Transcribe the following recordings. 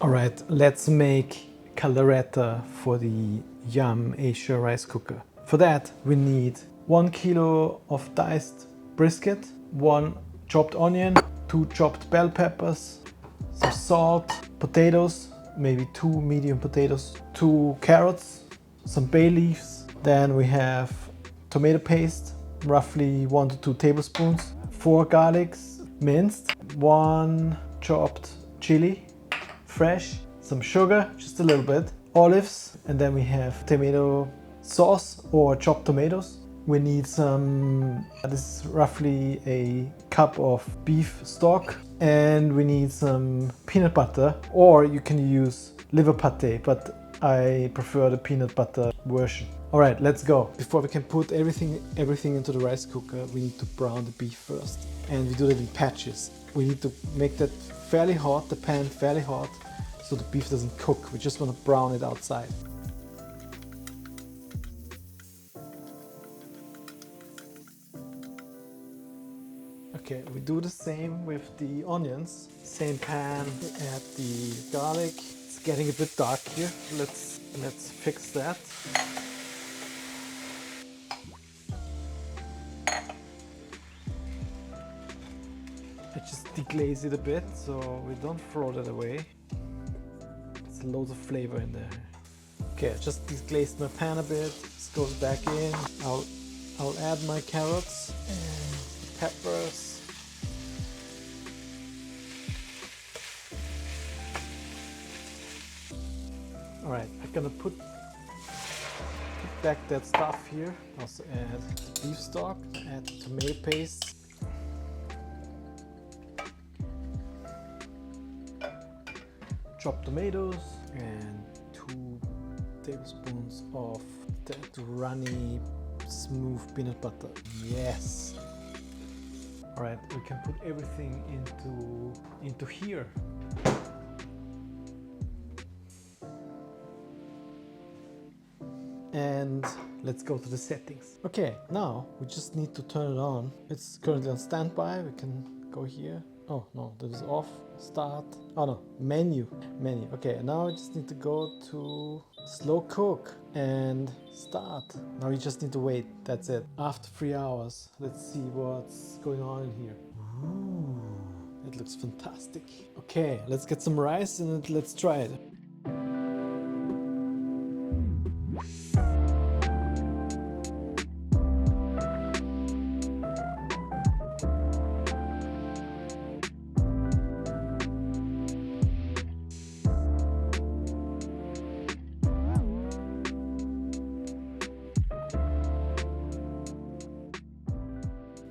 Alright, let's make Kalderetta for the YumAsia rice cooker. For that we need 1 kilo of diced brisket, 1 chopped onion, 2 chopped bell peppers, some salt, potatoes, maybe 2 medium potatoes, 2 carrots, some bay leaves. Then we have tomato paste, roughly 1 to 2 tablespoons, 4 garlics minced, 1 chopped chili fresh, some sugar, just a little bit, olives, and then we have tomato sauce or chopped tomatoes. We need some, this is roughly a cup of beef stock, and we need some peanut butter, or you can use liver pate, but I prefer the peanut butter version. All right, let's go. Before we can put everything into the rice cooker, we need to brown the beef first, and we do that in patches. We need to make that fairly hot, the pan fairly hot, so the beef doesn't cook. We just want to brown it outside. Okay, we do the same with the onions. Same pan, we add the garlic. It's getting a bit dark here. Let's fix that. I just deglaze it a bit so we don't throw that away. There's loads of flavor in there. Okay, I just deglazed my pan a bit. This goes back in. I'll add my carrots and peppers. All right, I'm gonna put back that stuff here. Also add beef stock, add tomato paste. Chopped tomatoes and 2 tablespoons of that runny smooth peanut butter. Yes. All right, we can put everything into here. And let's go to the settings. Okay, now we just need to turn it on. It's currently on standby. We can go here. Oh no, that is off. Start. Oh no, menu. Okay, now I just need to go to slow cook and start. Now you just need to wait. That's it. After 3 hours, let's see what's going on in here. Ooh, it looks fantastic. Okay, let's get some rice and let's try it.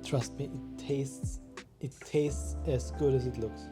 Trust me, it tastes as good as it looks.